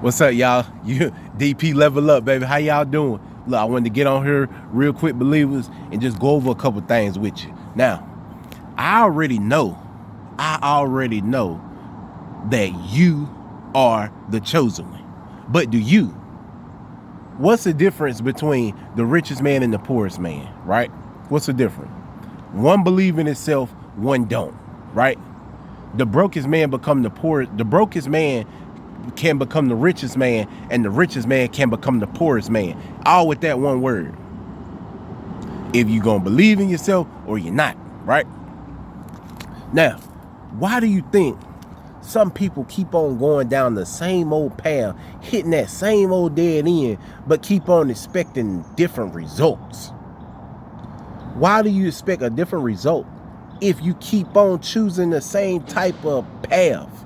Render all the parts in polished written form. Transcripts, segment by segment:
What's up, y'all? You DP level up, baby. How y'all doing? Look, I wanted to get on here real quick, believers, and just go over a couple things with you. Now, I already know that you are the chosen one. But do you? What's the difference between the richest man and the poorest man, right? What's the difference? One believe in itself, one don't, right? The brokest man become the poorest. The brokest man can become the richest man, and the richest man can become the poorest man. All with that one word. If you're gonna believe in yourself or you're not, right? Now, why do you think some people keep on going down the same old path, hitting that same old dead end, but keep on expecting different results? Why do you expect a different result if you keep on choosing the same type of path?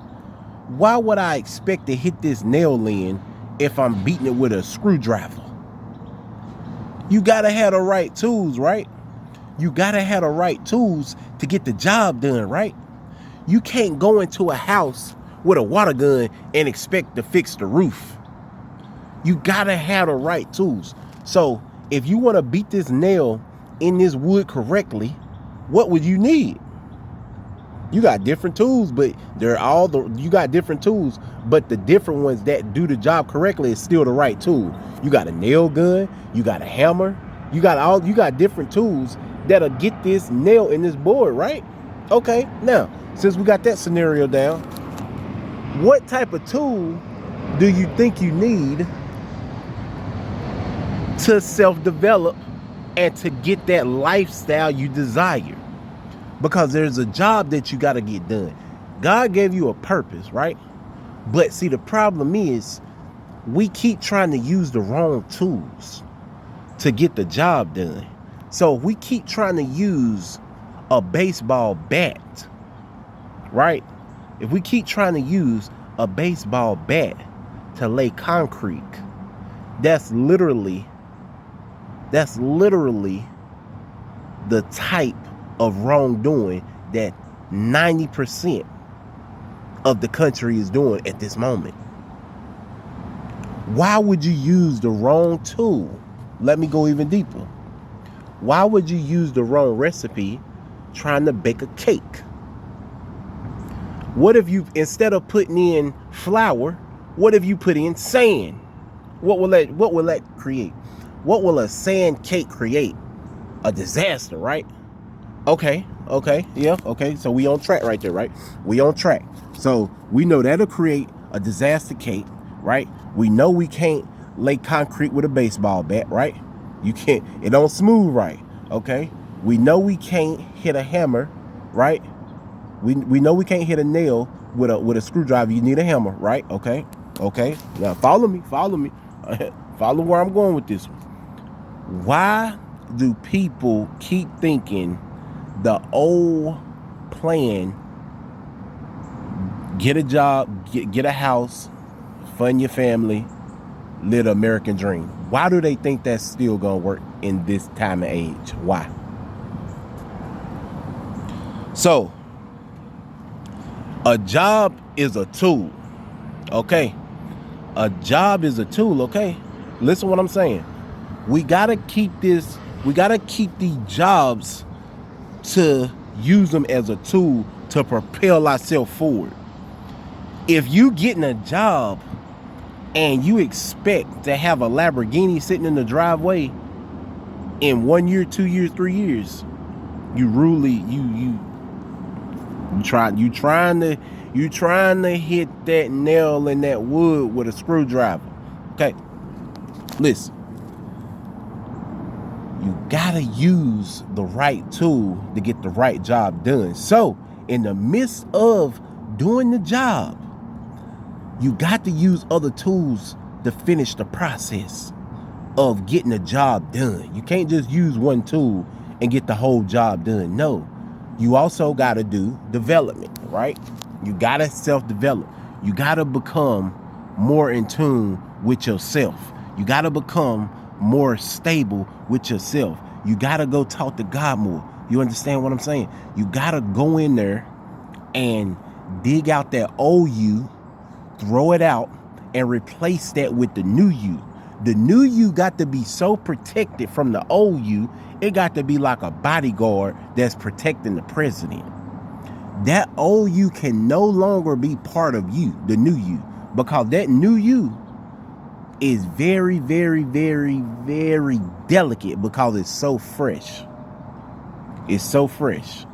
Why would I expect to hit this nail in if I'm beating it with a screwdriver? You gotta have the right tools, right? You gotta have the right tools to get the job done, right? You can't go into a house with a water gun and expect to fix the roof. You gotta have the right tools. So if you wanna beat this nail in this wood correctly, what would you need? You got different tools, but you got different tools, but the different ones that do the job correctly is still the right tool. You got a nail gun, you got a hammer, you got different tools that'll get this nail in this board, right? Okay, now, since we got that scenario down, what type of tool do you think you need to self-develop and to get that lifestyle you desire? Because there's a job that you got to get done. God gave you a purpose, right? But see, the problem is we keep trying to use the wrong tools to get the job done. So if we keep trying to use a baseball bat, right? If we keep trying to use a baseball bat to lay concrete, that's literally the type of wrongdoing that 90% of the country is doing at this moment. Why would you use the wrong tool? Let me go even deeper. Why would you use the wrong recipe trying to bake a cake? What if you, instead of putting in flour, what if you put in sand? What will that create? What will a sand cake create? A disaster, right? Okay, yeah, okay. So we on track right there, right? We on track. So we know that'll create a disaster cake, right? We know we can't lay concrete with a baseball bat, right? You can't, it don't smooth right, okay? We know we can't hit a hammer, right? We know we can't hit a nail with a screwdriver. You need a hammer, right? Okay. Now follow me. Follow where I'm going with this one. Why do people keep thinking the old plan, get a job, get a house, fund your family, live the American dream? Why do they think that's still gonna work in this time and age? Why? So, a job is a tool, okay? A job is a tool, okay? Listen what I'm saying. We gotta keep these jobs to use them as a tool to propel ourselves forward. If you getting a job and you expect to have a Lamborghini sitting in the driveway in 1 year, 2 years, 3 years, you trying to hit that nail in that wood with a screwdriver. Okay, listen. You gotta use the right tool to get the right job done. So, in the midst of doing the job, you got to use other tools to finish the process of getting the job done. You can't just use one tool and get the whole job done. No, you also got to do development, right? You got to self-develop. You got to become more in tune with yourself. You got to become more stable with yourself. You got to go talk to God more. You understand what I'm saying? You got to go in there and dig out that old you, throw it out, and replace that with the new you. The new you got to be so protected from the old you, it got to be like a bodyguard that's protecting the president. That old you can no longer be part of you, the new you, because that new you is very, very, very, very delicate because it's so fresh. It's so fresh.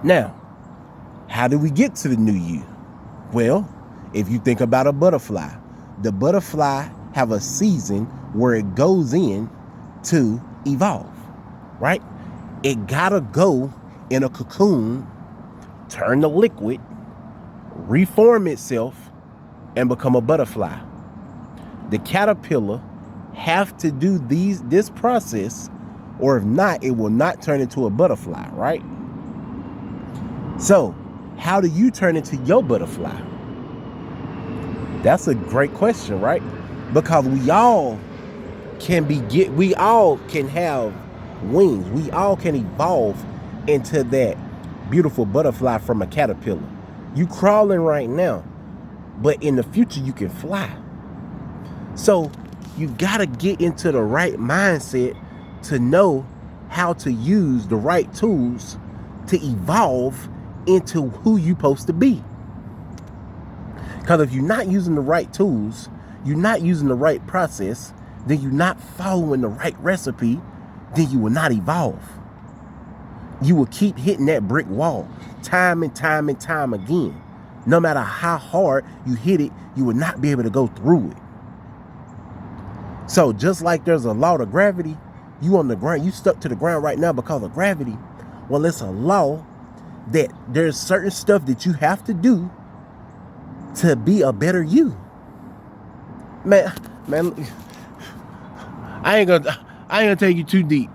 Now, how do we get to the new you? Well, if you think about a butterfly, the butterfly have a season where it goes in to evolve, right? It gotta go in a cocoon, turn to liquid, reform itself, and become a butterfly. The caterpillar have to do this process, or if not, it will not turn into a butterfly, right? So, how do you turn into your butterfly? That's a great question, right? Because we all can have wings. We all can evolve into that beautiful butterfly from a caterpillar. You crawling right now, but in the future you can fly. So you gotta get into the right mindset to know how to use the right tools to evolve into who you're supposed to be. Because if you're not using the right tools, you're not using the right process, then you're not following the right recipe, then you will not evolve. You will keep hitting that brick wall time and time and time again. No matter how hard you hit it, you will not be able to go through it. So just like there's a law of gravity, you on the ground, you stuck to the ground right now because of gravity. Well, it's a law that there's certain stuff that you have to do to be a better you. Man, I ain't gonna take you too deep.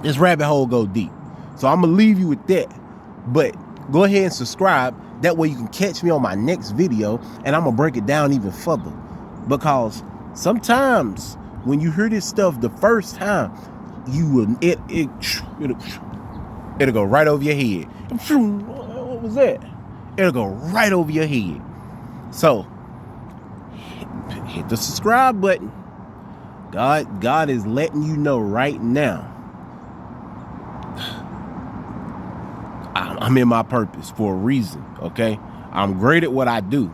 This rabbit hole go deep. So I'm gonna leave you with that. But go ahead and subscribe. That way you can catch me on my next video, and I'm gonna break it down even further. Because sometimes when you hear this stuff the first time, it'll go right over your head. What was that? It'll go right over your head. So hit the subscribe button. God is letting you know right now, I'm in my purpose for a reason, okay? I'm great at what I do.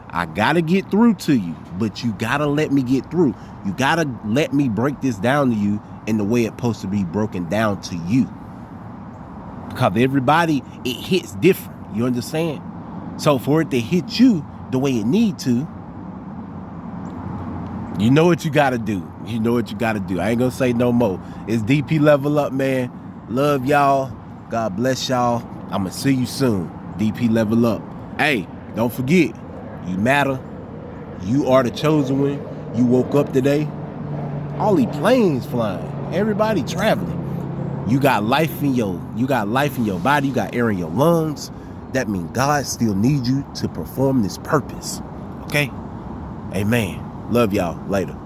I gotta get through to you, but you gotta let me get through. You gotta let me break this down to you in the way it's supposed to be broken down to you. Because everybody, it hits different, you understand? So for it to hit you the way it need to, you know what you gotta do. You know what you gotta do. I ain't gonna say no more. It's DP Level Up, man. Love y'all. God bless y'all. I'm gonna see you soon. DP Level Up. Hey, don't forget, you matter. You are the chosen one. You woke up today. All these planes flying. Everybody traveling. You got life in your body. You got air in your lungs. That means God still needs you to perform this purpose. Okay? Amen. Love y'all. Later.